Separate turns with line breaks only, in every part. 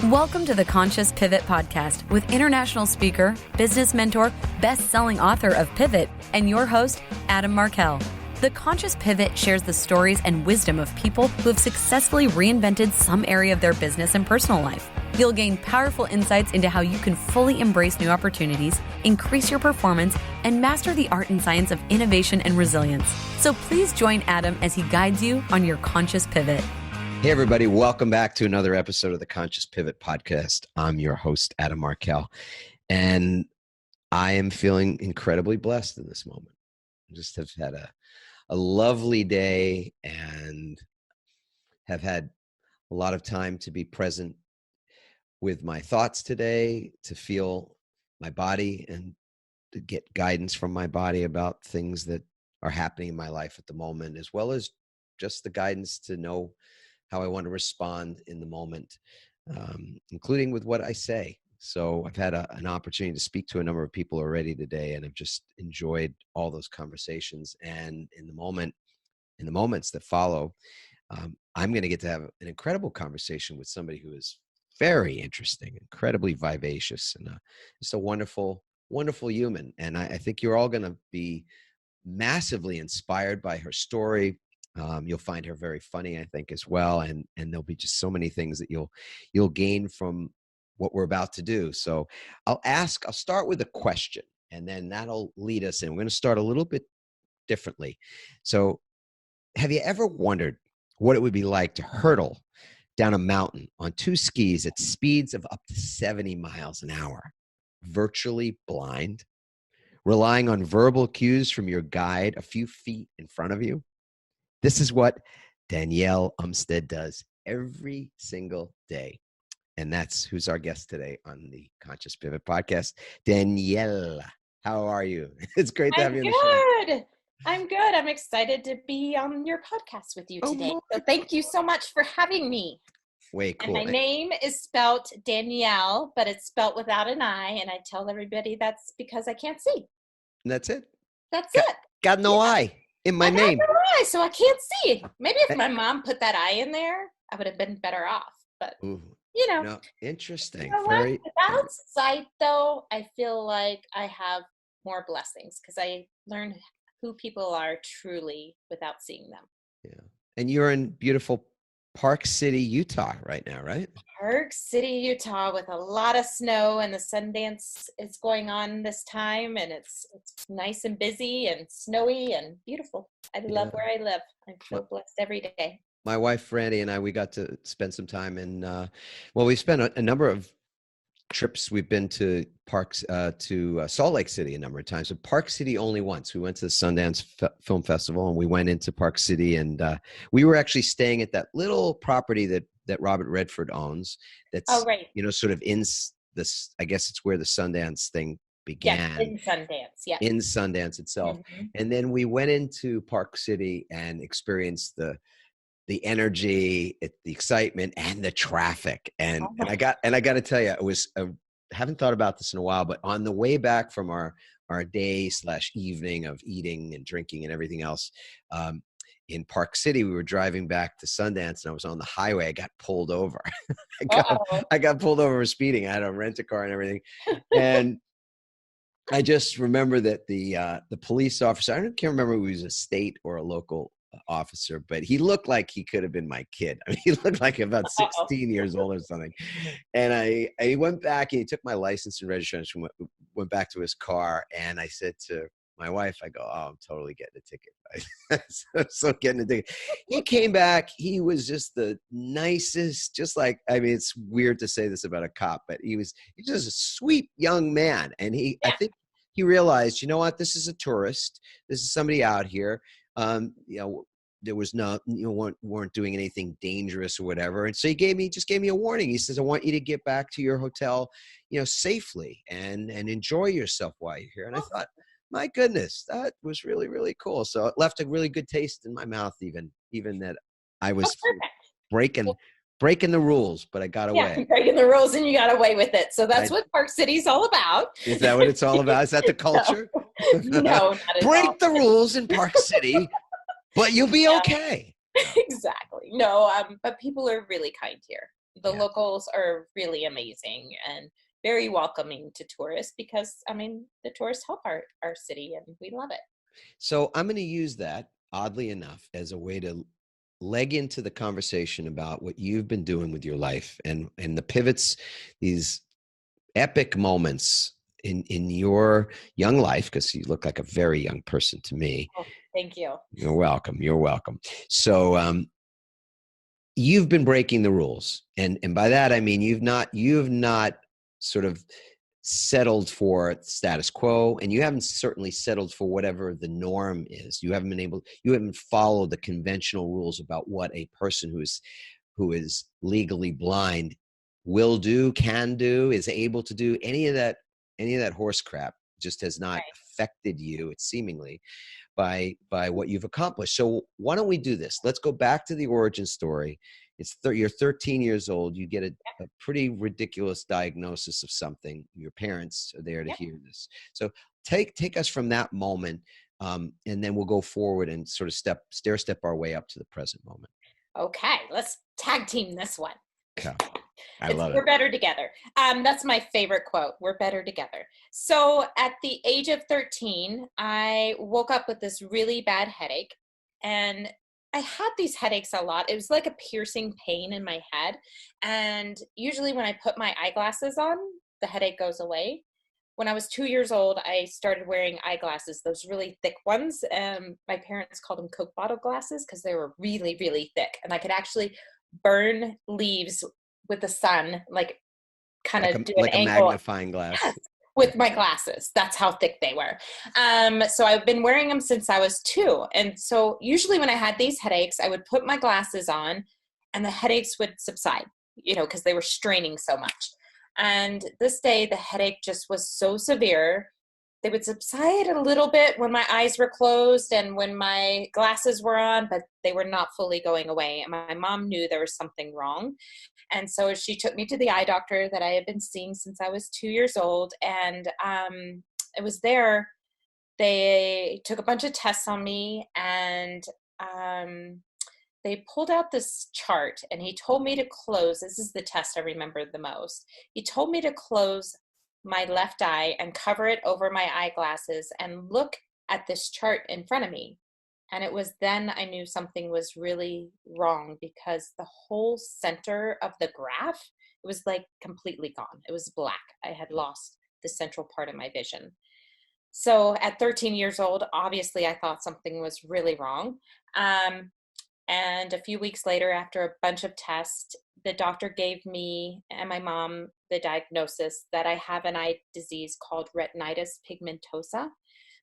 Welcome to the Conscious Pivot Podcast with international speaker, business mentor, best-selling author of Pivot, and your host, Adam Markell. The Conscious Pivot shares the stories and wisdom of people who have successfully reinvented some area of their business and personal life. You'll gain powerful insights into how you can fully embrace new opportunities, increase your performance, and master the art and science of innovation and resilience. So please join Adam as he guides you on your conscious pivot.
Hey, everybody. Welcome back to another episode of the Conscious Pivot Podcast. I'm your host, Adam Markell, and I am feeling incredibly blessed in this moment. I just have had a lovely day and have had a lot of time to be present with my thoughts today, to feel my body and to get guidance from my body about things that are happening in my life at the moment, as well as just the guidance to know how I want to respond in the moment, including with what I say. So I've had an opportunity to speak to a number of people already today, and I've just enjoyed all those conversations. And in the moments that follow, I'm going to get to have an incredible conversation with somebody who is very interesting, incredibly vivacious, and just a wonderful, wonderful human. And I think you're all going to be massively inspired by her story. You'll find her very funny, I think, as well. And there'll be just so many things that you'll gain from what we're about to do. So I'll start with a question, and then that'll lead us in. We're going to start a little bit differently. So have you ever wondered what it would be like to hurtle down a mountain on two skis at speeds of up to 70 miles an hour, virtually blind, relying on verbal cues from your guide a few feet in front of you? This is what Danelle Umstead does every single day. And that's who's our guest today on the Conscious Pivot Podcast. Danelle, how are you? It's great to have you on the show.
I'm good. I'm excited to be on your podcast with you today. So thank you so much for having me.
Way cool.
And my name is spelt Danielle, but it's spelt without an I. And I tell everybody that's because I can't see.
And that's it?
That's it.
Got no eye in my name.
Got no eye, so I can't see. Maybe if my mom put that I in there, I would have been better off. But,
No, interesting.
Without sight, though, I feel like I have more blessings because I learned who people are truly without seeing them.
Yeah. And you're in beautiful Park City, Utah right now, right?
Park City, Utah, with a lot of snow, and the Sundance is going on this time, and it's nice and busy and snowy and beautiful. I love where I live. I'm so blessed every day. My
wife, Randy, and I, we got to spend some time in, we spent a number of trips. We've been to parks, to Salt Lake City a number of times, but Park City only once. We went to the Sundance Film Festival, and we went into Park City, and we were actually staying at that little property that Robert Redford owns. That's, sort of in this, I guess it's where the Sundance thing began.
Yeah, in Sundance, yeah.
In Sundance itself. Mm-hmm. And then we went into Park City and experienced the energy, the excitement, and the traffic. And I got to tell you, it was, I haven't thought about this in a while, but on the way back from our day/evening of eating and drinking and everything else, in Park City, we were driving back to Sundance, and I was on the highway. I got pulled over. I got pulled over for speeding. I had to rent a car and everything. And I just remember that the police officer, I can't remember if he was a state or a local officer, but he looked like he could have been my kid. I mean, he looked like about 16 years old or something. And I went back, and he took my license and registration, went back to his car, and I said to my wife, I go, I'm totally getting a ticket. so getting a ticket. He came back. He was just the nicest, just like, I mean, it's weird to say this about a cop, but he's just a sweet young man. And I think he realized, you know what, this is a tourist. This is somebody out here. There was weren't doing anything dangerous or whatever. And so he just gave me a warning. He says, I want you to get back to your hotel, safely and enjoy yourself while you're here. And I thought, my goodness, that was really, really cool. So it left a really good taste in my mouth, even that I was breaking the rules, but I got away.
Yeah, breaking the rules, and you got away with it. So that's what Park City's all about.
Is that what it's all about? Is that the culture?
No, not at all.
Break the rules in Park City, but you'll be okay.
Exactly. No, but people are really kind here. The
Yeah.
locals are really amazing and very welcoming to tourists because, the tourists help our city and we love it.
So I'm going to use that, oddly enough, as a way to leg into the conversation about what you've been doing with your life and the pivots, these epic moments in your young life, because you look like a very young person to me.
Oh, thank you.
You're welcome. You're welcome. So you've been breaking the rules, and by that I mean you've not sort of settled for status quo, and you haven't certainly settled for whatever the norm is. You haven't followed the conventional rules about what a person who is legally blind will do, can do, is able to do. Any of that horse crap just has not
Right.
affected you, it's seemingly, by what you've accomplished. So why don't we do this? Let's go back to the origin story. You're 13 years old. You get a pretty ridiculous diagnosis of something. Your parents are there to
Yep.
hear this. So take us from that moment, and then we'll go forward and sort of stair step our way up to the present moment.
Okay, let's tag team this one.
Okay. I love it.
We're better together. That's my favorite quote. We're better together. So at the age of 13, I woke up with this really bad headache. And I had these headaches a lot. It was like a piercing pain in my head. And usually when I put my eyeglasses on, the headache goes away. When I was 2 years old, I started wearing eyeglasses, those really thick ones. My parents called them Coke bottle glasses because they were really, really thick. And I could actually burn leaves with the sun, like kind of do an
like a
angle.
magnifying glass.
Yes, with my glasses. That's how thick they were. So I've been wearing them since I was 2. And so usually when I had these headaches, I would put my glasses on and the headaches would subside, because they were straining so much. And this day, the headache just was so severe. They would subside a little bit when my eyes were closed and when my glasses were on, but they were not fully going away. And my mom knew there was something wrong. And so she took me to the eye doctor that I had been seeing since I was 2 years old. And it was there. They took a bunch of tests on me and they pulled out this chart and he told me to close. This is the test I remember the most. He told me to close my left eye and cover it over my eyeglasses and look at this chart in front of me. And it was then I knew something was really wrong because the whole center of the graph, it was like completely gone. It was black. I had lost the central part of my vision. So at 13 years old, obviously I thought something was really wrong. And a few weeks later, after a bunch of tests, the doctor gave me and my mom the diagnosis that I have an eye disease called retinitis pigmentosa,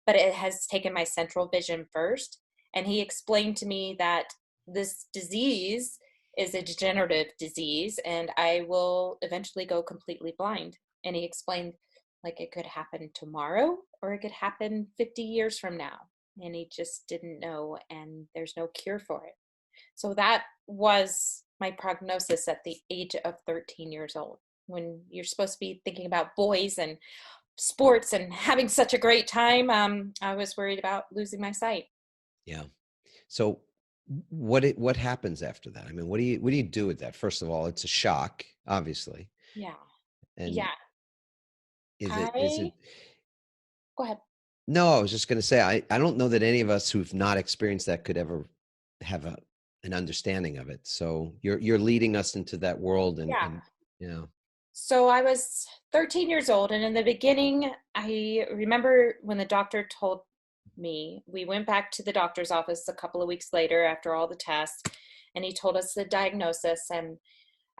but it has taken my central vision first. And he explained to me that this disease is a degenerative disease and I will eventually go completely blind. And he explained like it could happen tomorrow or it could happen 50 years from now. And he just didn't know, and there's no cure for it. So that was my prognosis at the age of 13 years old, when you're supposed to be thinking about boys and sports and having such a great time. I was worried about losing my sight.
Yeah. So what happens after that? I mean, what do you do with that? First of all, it's a shock, obviously.
Yeah.
And
Yeah.
is it
Go ahead.
No, I was just going to say, I don't know that any of us who've not experienced that could ever have an understanding of it. So you're leading us into that world and
So I was 13 years old, and in the beginning, I remember when the doctor told me, we went back to the doctor's office a couple of weeks later after all the tests, and he told us the diagnosis. And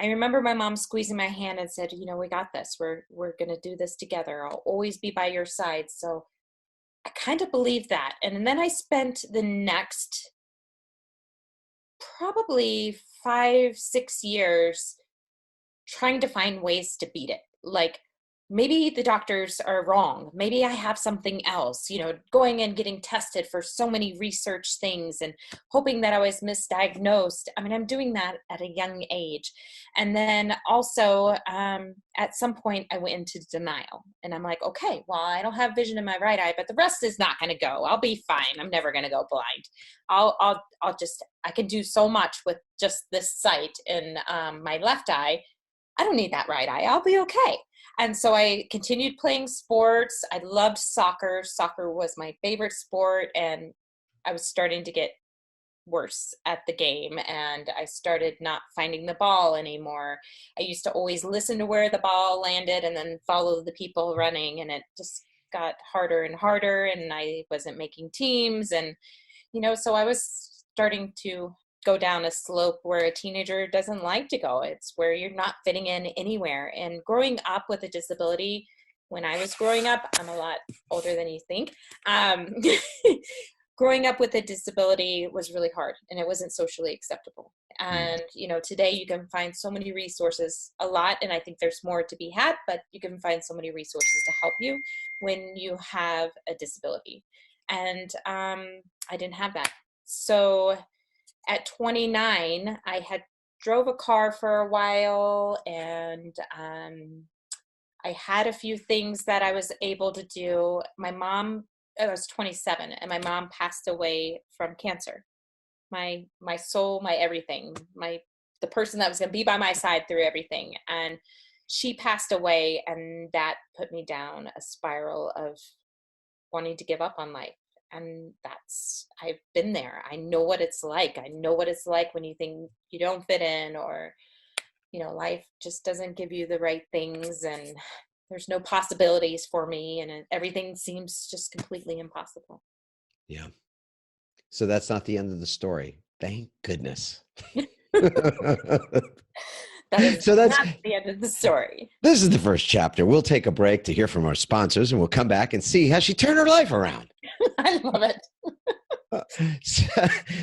I remember my mom squeezing my hand and said, we got this. We're going to do this together. I'll always be by your side. So I kind of believed that. And then I spent the next probably 5-6 years trying to find ways to beat it. Like maybe the doctors are wrong. Maybe I have something else, going and getting tested for so many research things and hoping that I was misdiagnosed. I mean, I'm doing that at a young age. And then also at some point I went into denial, and I'm like, okay, well, I don't have vision in my right eye, but the rest is not going to go. I'll be fine. I'm never going to go blind. I can do so much with just this sight in my left eye. I don't need that right eye. I'll be okay. And so I continued playing sports. I loved soccer. Soccer was my favorite sport, and I was starting to get worse at the game, and I started not finding the ball anymore. I used to always listen to where the ball landed and then follow the people running, and it just got harder and harder, and I wasn't making teams. And, so I was starting to go down a slope where a teenager doesn't like to go. It's where you're not fitting in anywhere. And growing up with a disability, when I was growing up, I'm a lot older than you think. Growing up with a disability was really hard, and it wasn't socially acceptable. And, today you can find so many resources, a lot, and I think there's more to be had, but you can find so many resources to help you when you have a disability. And I didn't have that. So at 29, I had drove a car for a while, and I had a few things that I was able to do. I was 27, and my mom passed away from cancer. My soul, my everything, the person that was going to be by my side through everything. And she passed away, and that put me down a spiral of wanting to give up on life. And I've been there. I know what it's like. I know what it's like when you think you don't fit in, or, life just doesn't give you the right things, and there's no possibilities for me, and everything seems just completely impossible.
Yeah. So that's not the end of the story. Thank goodness.
That is
So that's
not the end of the story.
This is the first chapter. We'll take a break to hear from our sponsors, and we'll come back and see how she turned her life around.
I love it.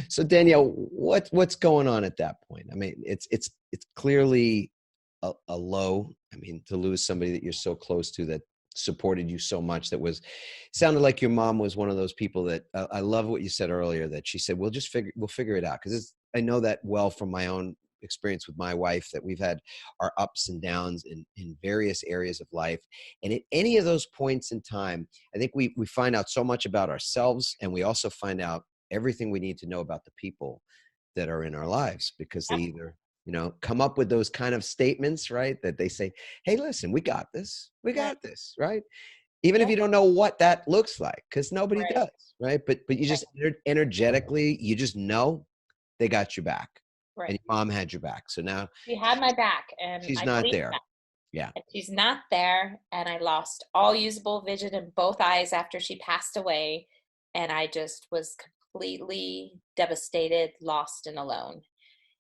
So Danielle, what's going on at that point? I mean, it's clearly a low. I mean, to lose somebody that you're so close to, that supported you so much, sounded like your mom was one of those people that I love what you said earlier, that she said, we'll figure it out. Because I know that well from my own experience with my wife, that we've had our ups and downs in various areas of life. And at any of those points in time, I think we find out so much about ourselves, and we also find out everything we need to know about the people that are in our lives, because they either come up with those kind of statements, right? That they say, hey, listen, we got this, right? Even if you don't know what that looks like, because nobody does, right? But you just energetically, you just know they got your back. Right. And your mom had your back. So now
she had my back, and
she's not there. Yeah.
And she's not there. And I lost all usable vision in both eyes after she passed away. And I just was completely devastated, lost, and alone.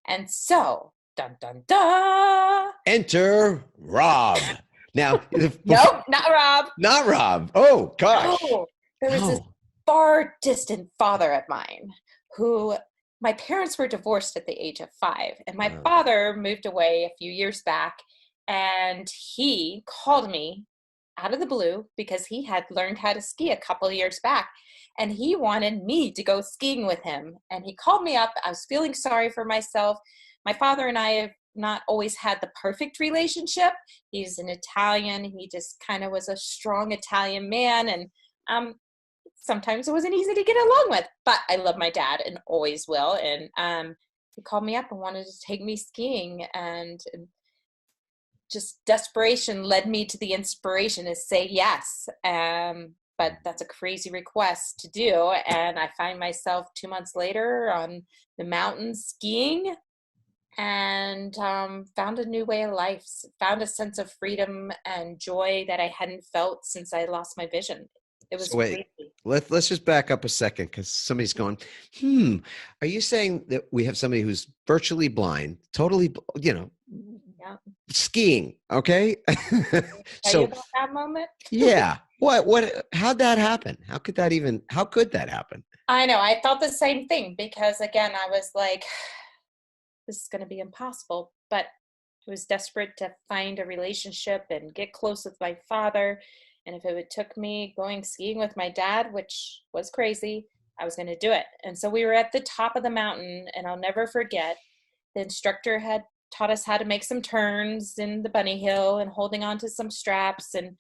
And so, dun, dun, dun.
Enter Rob. Now,
nope, not Rob.
Not Rob. Oh, gosh.
No, there was this far distant father of mine who, my parents were divorced at the age of 5, and my father moved away a few years back, and he called me out of the blue because he had learned how to ski a couple of years back, and he wanted me to go skiing with him. And he called me up. I was feeling sorry for myself. My father and I have not always had the perfect relationship. He's an Italian. He just kind of was a strong Italian man, and sometimes it wasn't easy to get along with, but I love my dad and always will. And he called me up and wanted to take me skiing, and just desperation led me to the inspiration to say yes. But that's a crazy request to do. And I find myself 2 months later on the mountains skiing, and found a new way of life, found a sense of freedom and joy that I hadn't felt since I lost my vision. It was crazy.
Let's just back up a second, because somebody's going, are you saying that we have somebody who's virtually blind, totally, skiing? Okay.
So about that moment?
Yeah. How'd that happen? How could that happen?
I know. I thought the same thing, because again, I was like, this is going to be impossible, but was desperate to find a relationship and get close with my father. And if it took me going skiing with my dad, which was crazy, I was going to do it. And so we were at the top of the mountain, and I'll never forget, the instructor had taught us how to make some turns in the bunny hill and holding on to some straps and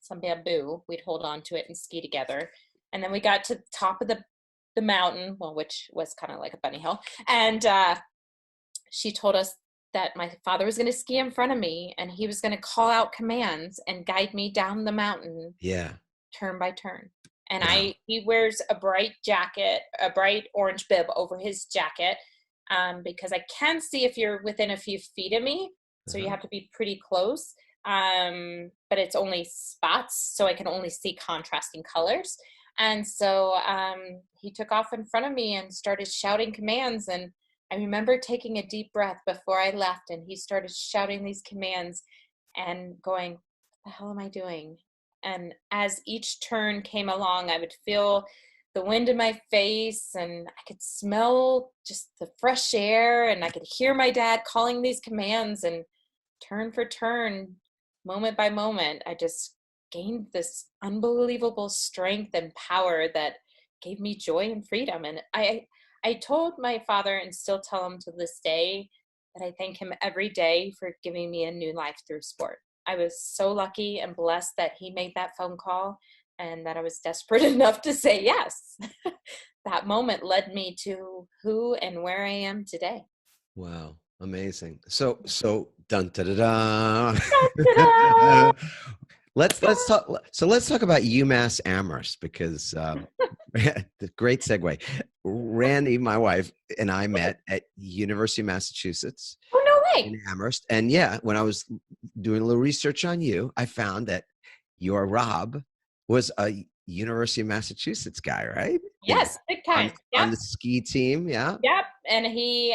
some bamboo. We'd hold on to it and ski together. And then we got to the top of the mountain, well, which was kind of like a bunny hill. And she told us that my father was going to ski in front of me, and he was going to call out commands and guide me down the mountain.
Yeah.
Turn by turn. And
Wow.
he wears a bright jacket, a bright orange bib over his jacket, because I can see if you're within a few feet of me. So you have to be pretty close. But it's only spots, so I can only see contrasting colors. And so he took off in front of me and started shouting commands. And I remember taking a deep breath before I left, and he started shouting these commands and going, what the hell am I doing? And as each turn came along, I would feel the wind in my face, and I could smell just the fresh air, and I could hear my dad calling these commands, and turn for turn, moment by moment, I just gained this unbelievable strength and power that gave me joy and freedom. And I told my father, and still tell him to this day, that I thank him every day for giving me a new life through sport. I was so lucky and blessed that he made that phone call, and that I was desperate enough to say yes. That moment led me to who and where I am today.
Wow. Amazing. So dun da da da.
Ta-da!
Let's talk. So let's talk about UMass Amherst, because the great segue. Randy, my wife, and I met at University of Massachusetts.
Oh, no way.
In Amherst. And yeah, when I was doing a little research on you, I found that your Rob was a University of Massachusetts guy, right?
Yes, big time.
On the ski team, yeah.
Yep. And he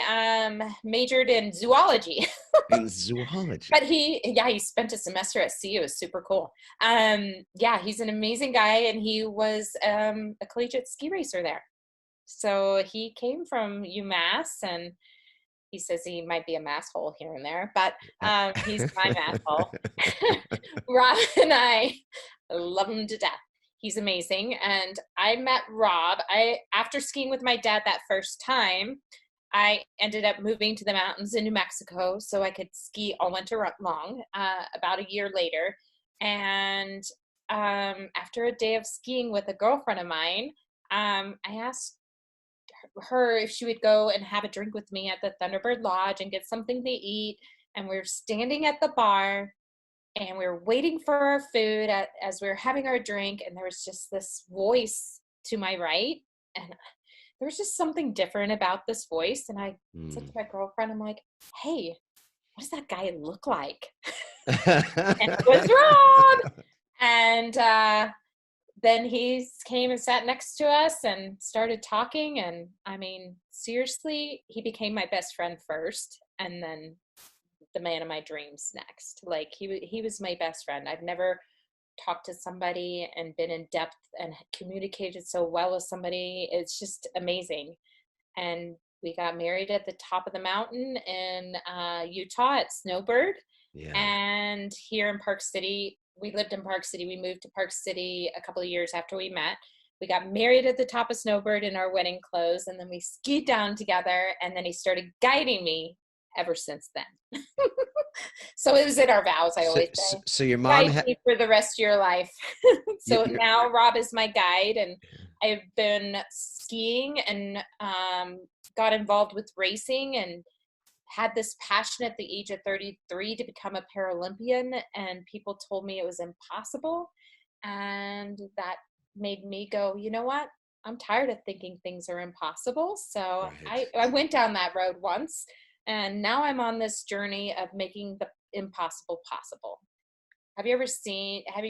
majored in zoology.
In zoology.
But he spent a semester at sea. It was super cool. He's an amazing guy, and he was a collegiate ski racer there. So he came from UMass, and he says he might be a masshole here and there, but he's my masshole. Rob and I love him to death. He's amazing. And I met Rob. After skiing with my dad that first time, I ended up moving to the mountains in New Mexico so I could ski all winter long, about a year later. And after a day of skiing with a girlfriend of mine, I asked her if she would go and have a drink with me at the Thunderbird Lodge and get something to eat. And we were standing at the bar, and we were waiting for our food as we were having our drink, and there was just this voice to my right, and there was just something different about this voice. And I said to my girlfriend, I'm like, hey, what does that guy look like? And it was Rob. And then he came and sat next to us and started talking. And I mean, seriously, he became my best friend first, and then the man of my dreams next. Like he was my best friend. I've never talked to somebody and been in depth and communicated so well with somebody. It's just amazing. And we got married at the top of the mountain in Utah at Snowbird.
Yeah.
And here in Park City, we lived in Park City. We moved to Park City a couple of years after we met. We got married at the top of Snowbird in our wedding clothes, and then we skied down together, and then he started guiding me ever since then. So it was in our vows, I always say.
So your mom
guide me for the rest of your life. So now Rob is my guide, and I've been skiing and got involved with racing, and had this passion at the age of 33 to become a Paralympian, and people told me it was impossible. And that made me go, you know what? I'm tired of thinking things are impossible. So
Right.
I went down that road once, and now I'm on this journey of making the impossible possible. Have you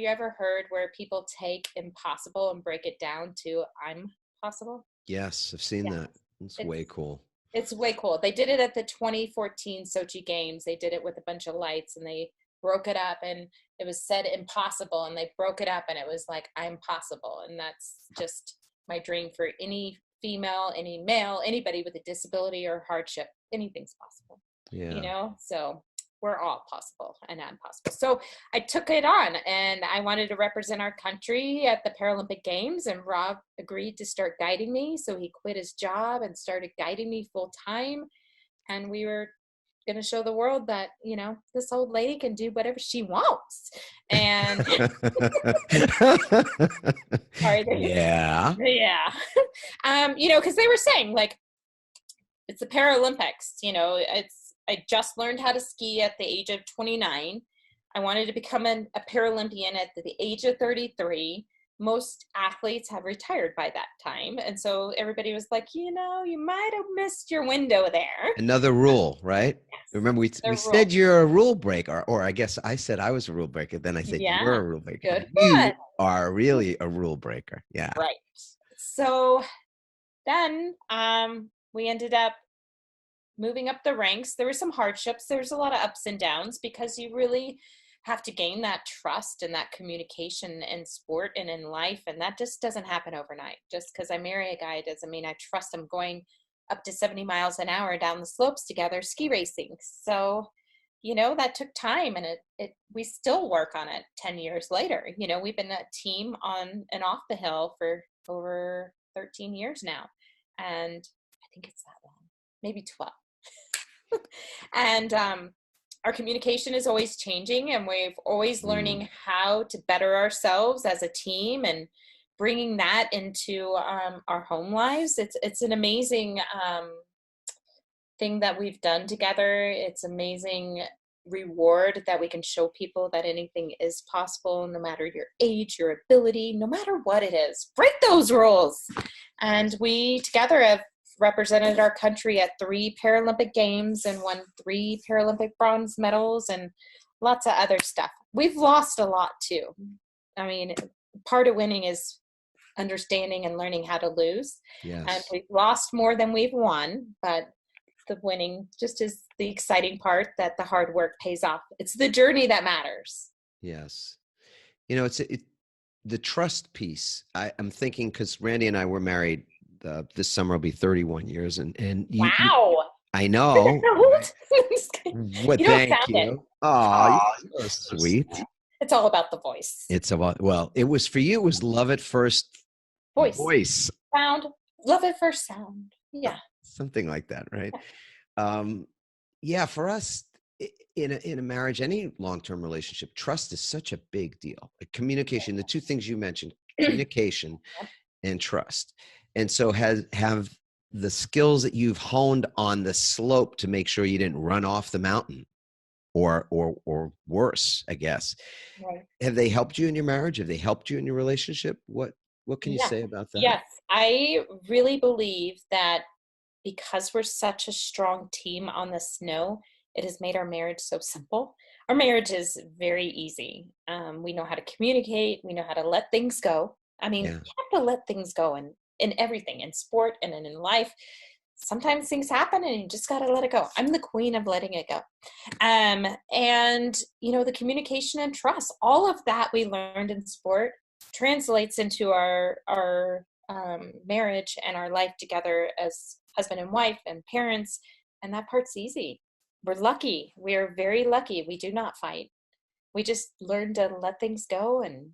ever heard where people take impossible and break it down to I'm possible?
Yes, I've seen that. It's way cool.
It's way cool. They did it at the 2014 Sochi Games. They did it with a bunch of lights, and they broke it up, and it was said impossible, and they broke it up, and it was like, I'm possible. And that's just my dream for any female, any male, anybody with a disability or hardship. Anything's possible. you
Yeah.
know, so we're all possible and impossible. So I took it on, and I wanted to represent our country at the Paralympic Games, and Rob agreed to start guiding me. So he quit his job and started guiding me full time. And we were going to show the world that, you know, this old lady can do whatever she wants. And sorry,
Yeah.
yeah. You know, because they were saying, like, it's the Paralympics, you know, I just learned how to ski at the age of 29. I wanted to become a Paralympian at the age of 33. Most athletes have retired by that time. And so everybody was like, you know, you might have missed your window there.
Another rule, right?
Yes,
Remember, we said you're a rule breaker, or I guess I said I was a rule breaker. Then I said you're
Yeah,
a rule breaker.
good
You
one.
are really a rule breaker. Yeah.
Right. So then we ended up moving up the ranks. There were some hardships. There was a lot of ups and downs, because you really have to gain that trust and that communication in sport and in life. And that just doesn't happen overnight. Just because I marry a guy doesn't mean I trust him going up to 70 miles an hour down the slopes together, ski racing. So, you know, that took time, and we still work on it 10 years later. You know, we've been a team on and off the hill for over 13 years now. And I think it's that long, maybe 12. And our communication is always changing, and we're always learning how to better ourselves as a team, and bringing that into our home lives. It's an amazing thing that we've done together. It's amazing reward that we can show people that anything is possible, no matter your age, your ability, no matter what it is. Break those rules. And we together have represented our country at 3 Paralympic Games and won 3 Paralympic bronze medals and lots of other stuff. We've lost a lot too. I mean, part of winning is understanding and learning how to lose.
Yes.
And we've lost more than we've won, but the winning just is the exciting part, that the hard work pays off. It's the journey that matters.
Yes. You know, the trust piece. I'm thinking, because Randy and I were married this summer will be 31 years, and
Wow.
I know. What?
You don't
Thank
sound
you.
it.
Oh, you're so sweet.
It's all about the voice.
It's about, well, it was for you. It was love at first voice.
Sound. Love at first sound. Yeah.
Something like that, right? Yeah, for us in a marriage, any long-term relationship, trust is such a big deal. Like communication, the two things you mentioned, communication and trust. And so have the skills that you've honed on the slope to make sure you didn't run off the mountain or worse, I guess.
Right.
Have they helped you in your marriage? Have they helped you in your relationship? What can you say about that?
Yes, I really believe that because we're such a strong team on the snow, it has made our marriage so simple. Our marriage is very easy. We know how to communicate. We know how to let things go. I mean, you have to let things go in everything, in sport and in life. Sometimes things happen and you just got to let it go. I'm the queen of letting it go. And, you know, the communication and trust, all of that we learned in sport translates into our marriage and our life together as husband and wife and parents. And that part's easy. We're lucky. We're very lucky. We do not fight. We just learn to let things go and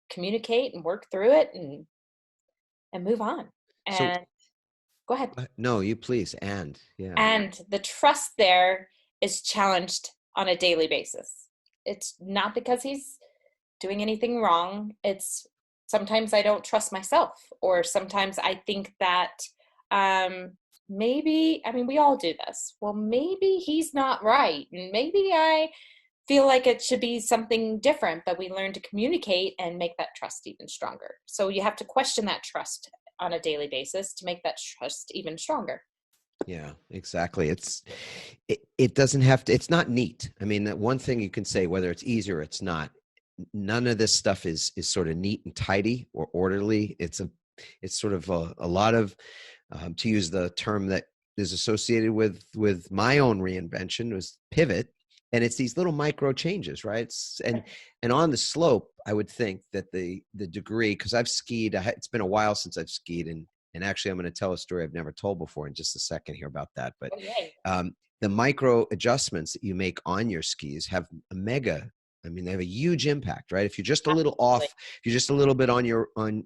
communicate and work through it and move on. And go ahead.
No, you please. And
the trust there is challenged on a daily basis. It's not because he's doing anything wrong. It's sometimes I don't trust myself, or sometimes I think that maybe, I mean, we all do this. Well, maybe he's not right. And maybe I feel like it should be something different, but we learn to communicate and make that trust even stronger. So you have to question that trust on a daily basis to make that trust even stronger.
Yeah, exactly. It doesn't have to, it's not neat. I mean, that one thing you can say, whether it's easy or it's not, none of this stuff is sort of neat and tidy or orderly. It's sort of a lot of, to use the term that is associated with my own reinvention, was pivot. And it's these little micro changes, right? And on the slope, I would think that the degree, because I've skied, it's been a while since I've skied, and actually I'm going to tell a story I've never told before in just a second here about that. But the micro adjustments that you make on your skis have they have a huge impact, right? If you're just a little
Absolutely.
off, if you're just a little bit on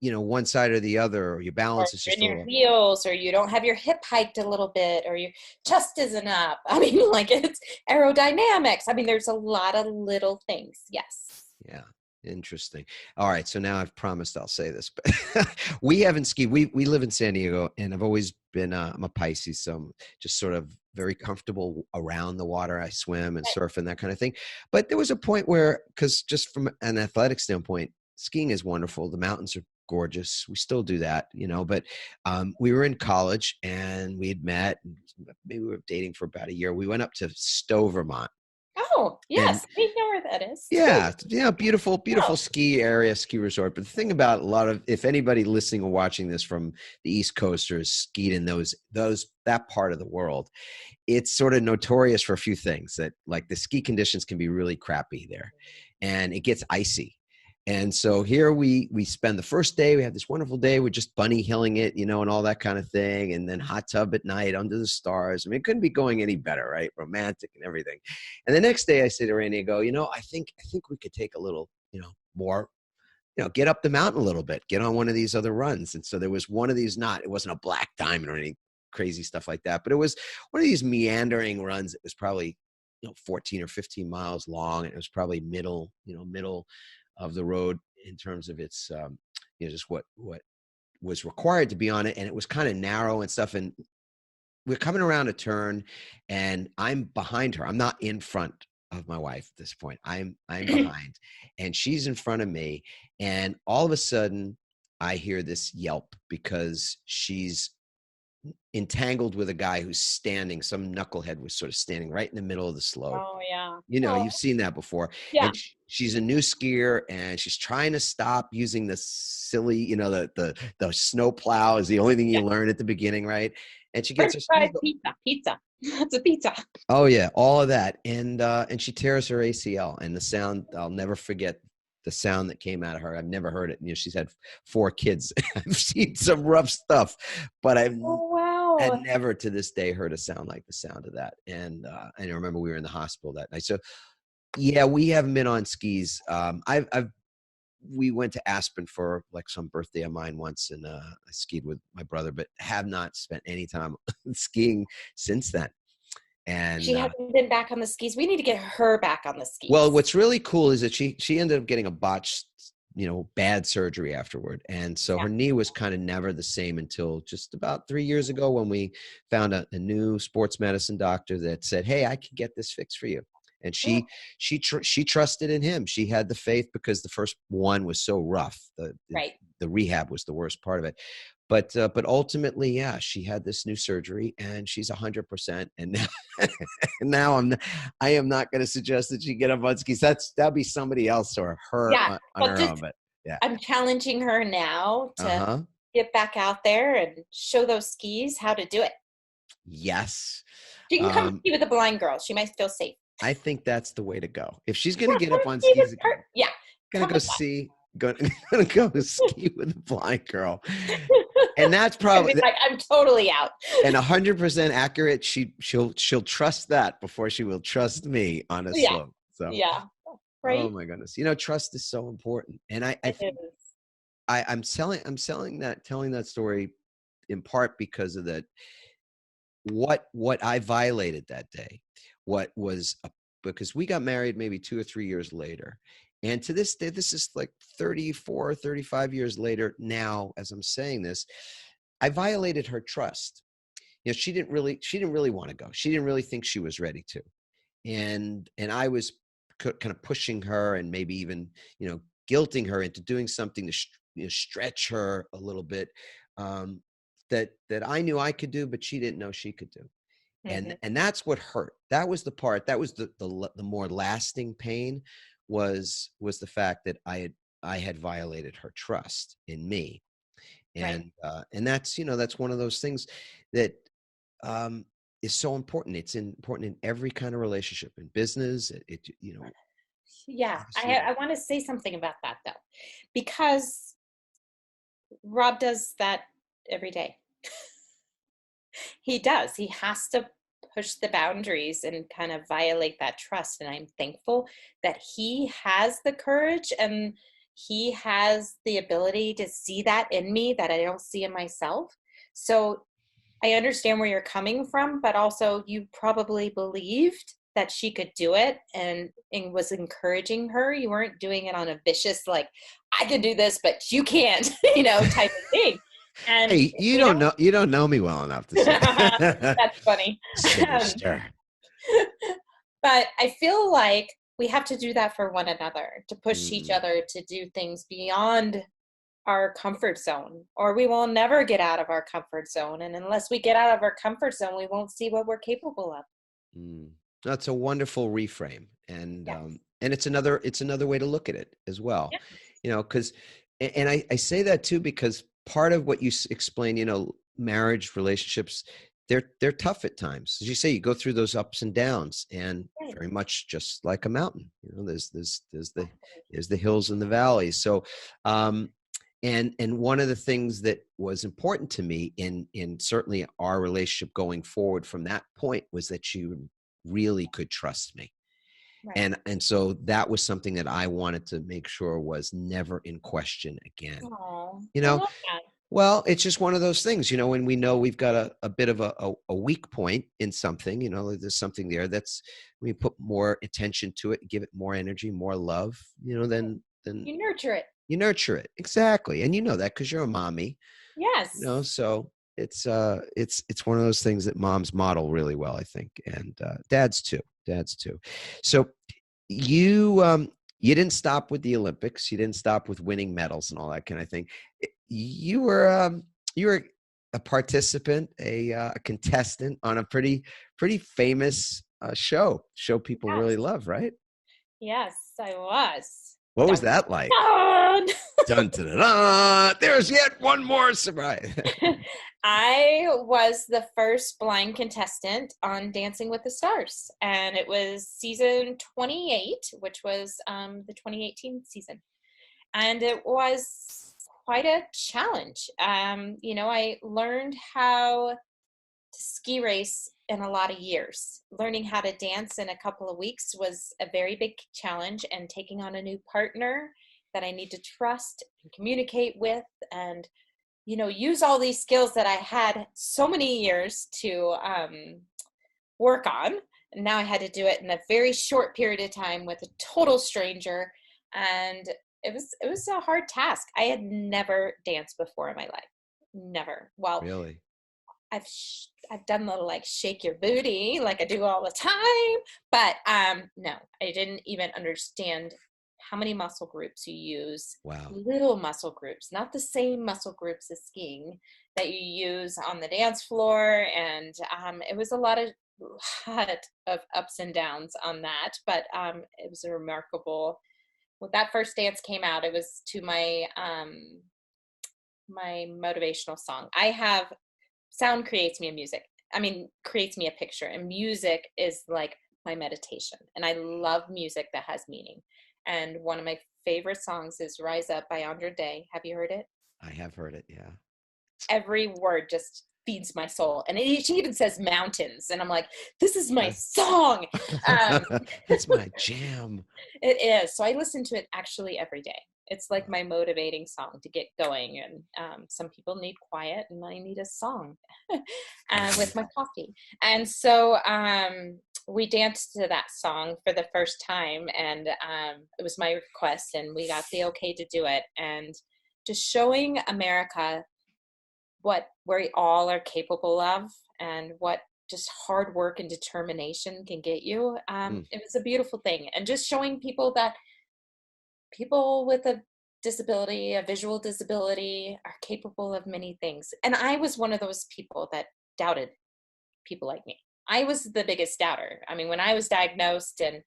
one side or the other, or your
Or
balance is
you're
just
in
a
your
little.
heels, or you don't have your hip hiked a little bit, or your chest isn't up. I mean, like, it's aerodynamics. I mean, there's a lot of little things. Yes.
Yeah. Interesting. All right. So now I've promised I'll say this, but we haven't skied. We live in San Diego, and I've always been, I'm a Pisces, so I'm just sort of very comfortable around the water. I swim and surf and that kind of thing. But there was a point where, because just from an athletic standpoint, skiing is wonderful. The mountains are gorgeous. We still do that, but we were in college and we had met, and maybe we were dating for about a year. We went up to Stowe, Vermont.
Oh,
And
yes. We know where that is.
yeah, beautiful,
Oh,
ski area, ski resort. But the thing about a lot of, if anybody listening or watching this from the East Coast or has skied in that part of the world, it's sort of notorious for a few things. That, like, the ski conditions can be really crappy there, and it gets icy. And so here we spend the first day. We have this wonderful day. We're just bunny hilling it, and all that kind of thing. And then hot tub at night under the stars. I mean, it couldn't be going any better, right? Romantic and everything. And the next day I say to Randy, I go, I think we could take a little, more, get up the mountain a little bit, get on one of these other runs. And so there was one of these, it wasn't a black diamond or any crazy stuff like that, but it was one of these meandering runs. It was probably, 14 or 15 miles long. And it was probably middle of the road in terms of its, just what was required to be on it. And it was kind of narrow and stuff. And we're coming around a turn, and I'm behind her. I'm not in front of my wife at this point. I'm behind, and she's in front of me. And all of a sudden I hear this yelp because she's entangled with a guy who's standing. Some knucklehead was sort of standing right in the middle of the slope.
oh, yeah.
You've seen that before.
Yeah.
And she's a new skier, and she's trying to stop using the silly, the snow plow is the only thing you learn at the beginning, right? And she gets
French fries, pizza. That's a pizza.
Oh yeah, all of that. And she tears her ACL, and the sound, I'll never forget the sound that came out of her. I've never heard it. She's had 4 kids. I've seen some rough stuff, but I've had never to this day heard a sound like the sound of that. And I remember we were in the hospital that night. So yeah, we haven't been on skis. We went to Aspen for like some birthday of mine once, and I skied with my brother, but have not spent any time skiing since then. And
she hasn't been back on the skis. We need to get her back on the skis.
Well, what's really cool is that she ended up getting a botched, bad surgery afterward. And so her knee was kind of never the same until just about 3 years ago, when we found a new sports medicine doctor that said, "Hey, I can get this fixed for you." And she trusted in him. She had the faith, because the first one was so rough. The rehab was the worst part of it. But ultimately, yeah, she had this new surgery, and she's 100%. And now I am not going to suggest that she get up on skis. That'll be somebody else or her on her own. But yeah,
I'm challenging her now to get back out there and show those skis how to do it.
Yes,
she can come ski with a blind girl. She might feel safe.
I think that's the way to go. If she's going to get up on skis, gonna go ski with a blind girl. And that's probably
like, I'm totally out.
And 100% accurate. She'll trust that before she will trust me on a slope. So
yeah, right.
Oh my goodness, trust is so important. And I'm telling that story in part because of that. What I violated that day, because we got married maybe 2 or 3 years later. And to this day, this is like 34, 35 years later now, as I'm saying this, I violated her trust. She didn't really want to go. She didn't really think she was ready to. And I was kind of pushing her, and maybe even, guilting her into doing something to stretch her a little bit, that I knew I could do, but she didn't know she could do. And that's what hurt. That was the part, that was the more lasting pain, was the fact that I had violated her trust in me. And that's, that's one of those things that is so important. It's important in every kind of relationship, in business.
Yeah, I want to say something about that, though, because Rob does that every day. He does. He has to push the boundaries and kind of violate that trust. And I'm thankful that he has the courage and he has the ability to see that in me that I don't see in myself. So I understand where you're coming from, but also you probably believed that she could do it and was encouraging her. You weren't doing it on a vicious, like, I can do this, but you can't, type of thing. And
hey, you don't know me well enough to say
that's funny.
Sinister.
But I feel like we have to do that for one another, to push each other to do things beyond our comfort zone, or we will never get out of our comfort zone. And unless we get out of our comfort zone, we won't see what we're capable of.
That's a wonderful reframe. And
Yes.
And it's another way to look at it as well. Yes. Because, and I say that too, because part of what you explain, marriage relationships, they're tough at times. As you say, you go through those ups and downs, and very much just like a mountain, there's the hills and the valleys. So, and one of the things that was important to me in certainly our relationship going forward from that point was that you really could trust me. Right. And so that was something that I wanted to make sure was never in question again.
Aww,
well, it's just one of those things, when we know we've got a bit of a weak point in something, there's something there that's, we put more attention to it, give it more energy, more love, then
you nurture it.
You nurture it. Exactly. And you know that because you're a mommy.
Yes.
So it's one of those things that moms model really well, I think. And dads too. So you didn't stop with the Olympics. You didn't stop with winning medals and all that kind of thing. You were a participant, a contestant on a pretty famous show people really love, right?
Yes, I was.
What was that like? Dun, dun, dun, dun. There's yet one more surprise.
I was the first blind contestant on Dancing with the Stars, and it was season 28, which was the 2018 season. And it was quite a challenge. I learned how to ski race in a lot of years. Learning how to dance in a couple of weeks was a very big challenge, and taking on a new partner that I need to trust and communicate with and, use all these skills that I had so many years to work on. And now I had to do it in a very short period of time with a total stranger. And it was a hard task. I had never danced before in my life. Never. Well,
really?
I've done the shake your booty like I do all the time, but no, I didn't even understand how many muscle groups you use.
Wow.
Little muscle groups, not the same muscle groups as skiing that you use on the dance floor. And it was a lot of ups and downs on that, but it was a remarkable. When that first dance came out, it was to my my motivational song. Sound creates me creates me a picture, and music is like my meditation. And I love music that has meaning. And one of my favorite songs is Rise Up by Andra Day. Have you heard it?
I have heard it, yeah.
Every word just feeds my soul. And she even says mountains. And I'm like, this is my song.
It's my jam.
It is. So I listen to it actually every day. It's like my motivating song to get going. And some people need quiet, and I need a song with my coffee. And so we danced to that song for the first time, and it was my request, and we got the okay to do it. And just showing America what we all are capable of, and what just hard work and determination can get you. It was a beautiful thing. And just showing people that people with a disability, a visual disability, are capable of many things. And I was one of those people that doubted people like me. I was the biggest doubter. I mean, when I was diagnosed and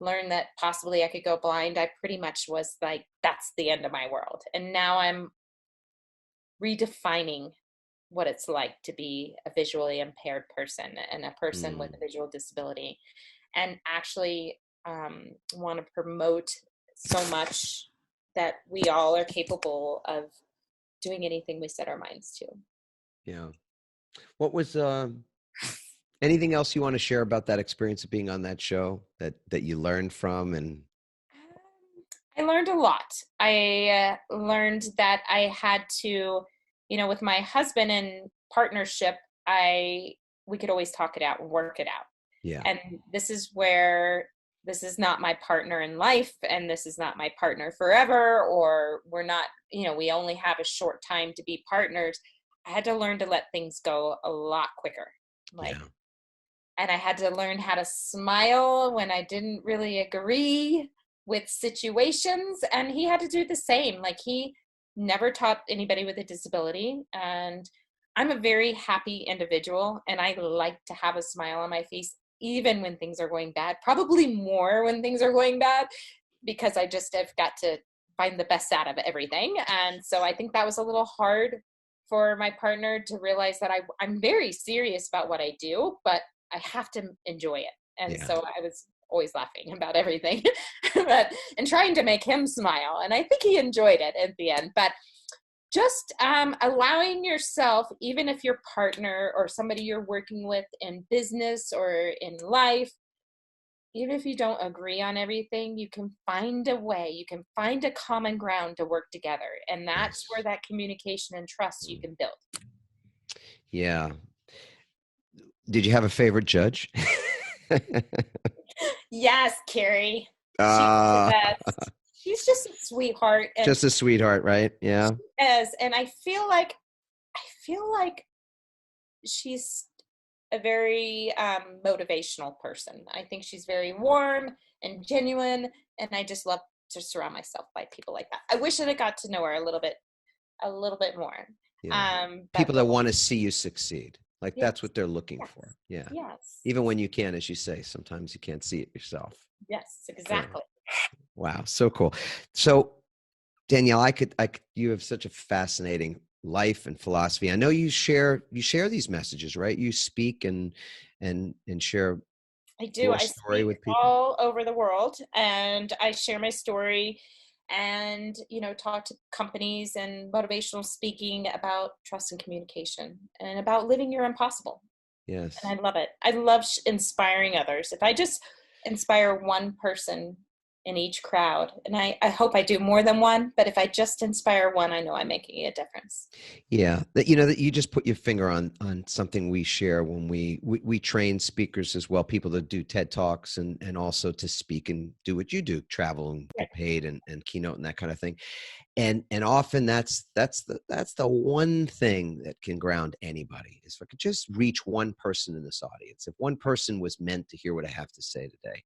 learned that possibly I could go blind, I pretty much was like, that's the end of my world. And now I'm redefining what it's like to be a visually impaired person and a person with a visual disability, and actually want to promote so much that we all are capable of doing anything we set our minds to.
Yeah. What was Anything else you want to share about that experience of being on that show that you learned from? And
I learned a lot. I learned that I had to, with my husband in partnership, we could always talk it out and work it out.
yeah,
And this is where this is not my partner in life, and this is not my partner forever, or we're not, we only have a short time to be partners. I had to learn to let things go a lot quicker. Like,
yeah,
and I had to learn how to smile when I didn't really agree with situations. And he had to do the same. Like, he never taught anybody with a disability. And I'm a very happy individual, and I like to have a smile on my face, even when things are going bad, probably more when things are going bad, because I just have got to find the best out of everything. And so I think that was a little hard for my partner to realize that I'm very serious about what I do, but I have to enjoy it. And
yeah.
so I was always laughing about everything and trying to make him smile. And I think he enjoyed it at the end. But just allowing yourself, even if your partner or somebody you're working with in business or in life, even if you don't agree on everything, you can find a way, you can find a common ground to work together. And that's
Yes.
where that communication and trust you can build.
Yeah. Did you have a favorite judge?
Yes, Carrie. She's the
uh,
best. She's just a sweetheart. And
just a sweetheart, right? Yeah.
she is. And I feel like she's a very motivational person. I think she's very warm and genuine, and I just love to surround myself by people like that. I wish that I got to know her a little bit more.
Yeah.
But
People that want to see you succeed. Like
yes,
that's what they're looking
yes,
for. Yeah.
yes,
Even when you can, as you say, sometimes you can't see it yourself.
yes,
Yeah.
exactly.
Wow. So cool. So Danielle, you have such a fascinating life and philosophy. I know you share these messages, right? You speak and share
I do.
your
I
story
speak
with people.
all over the world, and I share my story and, talk to companies and motivational speaking about trust and communication and about living your impossible.
Yes.
And I love it. I love inspiring others. If I just inspire one person in each crowd, and I hope I do more than one, but if I just inspire one, I know I'm making a difference.
Yeah, that that you just put your finger on something we share when we train speakers as well, people that do TED Talks and also to speak and do what you do, travel and
Right.
get paid and keynote and that kind of thing. And often that's the one thing that can ground anybody is if I could just reach one person in this audience. If one person was meant to hear what I have to say today,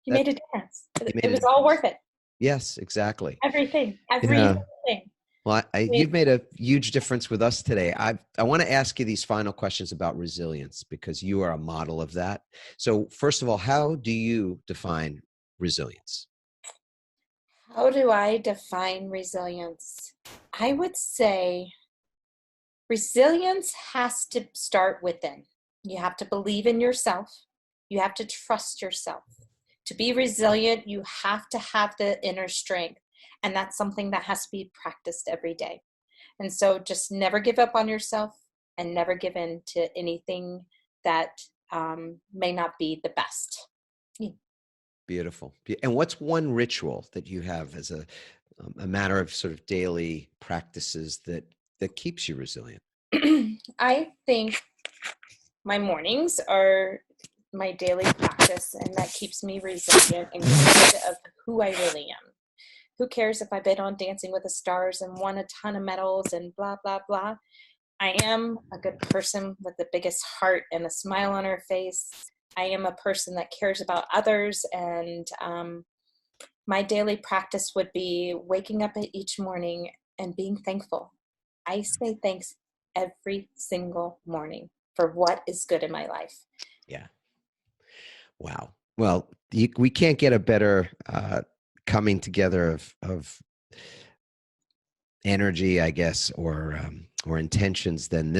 You
that
made a difference.
you
It
made a
was all
difference.
worth it.
Yes, exactly.
Everything,
Yeah.
everything.
Well, you've made a huge difference with us today. I want to ask you these final questions about resilience because you are a model of that. So, first of all, how do you define resilience?
How do I define resilience? I would say resilience has to start within. You have to believe in yourself. You have to trust yourself. To be resilient, you have to have the inner strength. And that's something that has to be practiced every day. And so just never give up on yourself and never give in to anything that may not be the best.
Beautiful. And what's one ritual that you have as a matter of sort of daily practices that keeps you resilient?
I think my mornings are my daily practice, and that keeps me resilient and grounded of who I really am. Who cares if I've been on Dancing with the Stars and won a ton of medals and blah, blah, blah. I am a good person with the biggest heart and a smile on her face. I am a person that cares about others, and my daily practice would be waking up each morning and being thankful. I say thanks every single morning for what is good in my life.
Yeah. Wow. Well, we can't get a better coming together of energy, I guess, or intentions than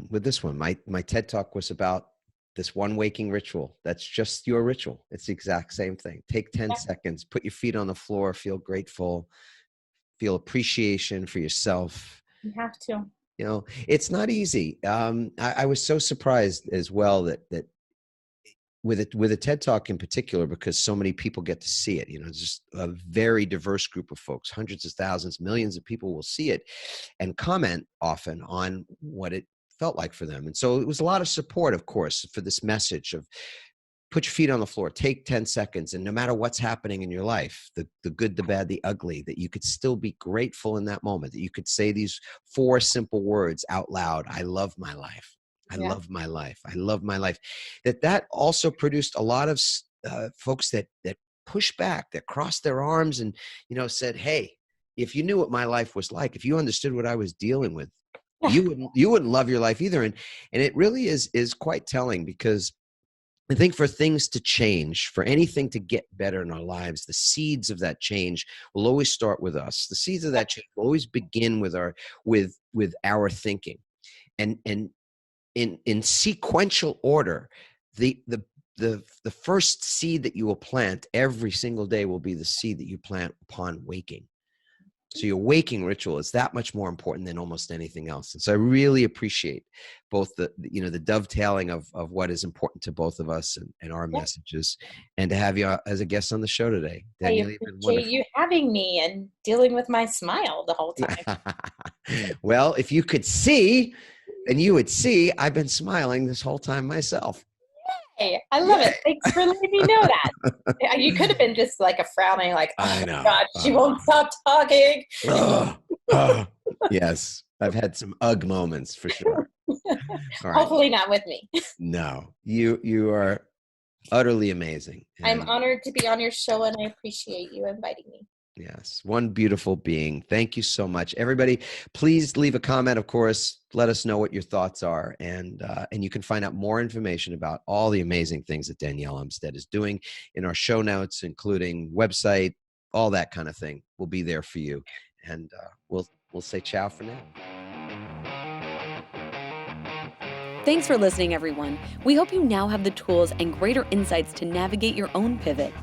with this one. My TED Talk was about this one waking ritual. That's just your ritual. It's the exact same thing. Take 10
Yeah.
seconds, put your feet on the floor, feel grateful, feel appreciation for yourself.
You have to.
It's not easy. I was so surprised as well that with a TED Talk in particular, because so many people get to see it, just a very diverse group of folks, hundreds of thousands, millions of people will see it and comment often on what it felt like for them. And so it was a lot of support, of course, for this message of put your feet on the floor, take 10 seconds. And no matter what's happening in your life, the good, the bad, the ugly, that you could still be grateful in that moment, that you could say these 4 simple words out loud. I love my life. I love my life. I love my life. That also produced a lot of folks that pushed back, that crossed their arms and, said, hey, if you knew what my life was like, if you understood what I was dealing with, you wouldn't love your life either. And it really is quite telling, because I think for things to change, for anything to get better in our lives, the seeds of that change will always start with us. The seeds of that change will always begin with our thinking, and in sequential order. The first seed that you will plant every single day will be the seed that you plant upon waking. So your waking ritual is that much more important than almost anything else. And so I really appreciate both the dovetailing of what is important to both of us and our messages, and to have you as a guest on the show today. Danelle,
I appreciate you having me and dealing with my smile the whole time.
Well, if you could see, then you would see I've been smiling this whole time myself.
Hey, I love it. Thanks for letting me know that. You could have been just like a frowning, like,
I know.
God, she won't stop talking.
Yes, I've had some ugh moments for sure. Right.
Hopefully not with me.
No, you are utterly amazing.
I'm honored to be on your show, and I appreciate you inviting me.
Yes, one beautiful being. Thank you so much. Everybody, please leave a comment, of course. Let us know what your thoughts are. And you can find out more information about all the amazing things that Danelle Umstead is doing in our show notes, including website, all that kind of thing will be there for you. And we'll say ciao for now.
Thanks for listening, everyone. We hope you now have the tools and greater insights to navigate your own pivot.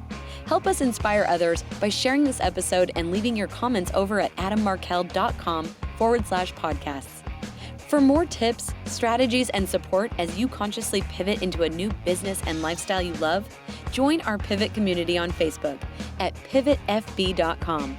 Help us inspire others by sharing this episode and leaving your comments over at adammarkel.com/podcasts. For more tips, strategies, and support as you consciously pivot into a new business and lifestyle you love, join our Pivot community on Facebook at pivotfb.com.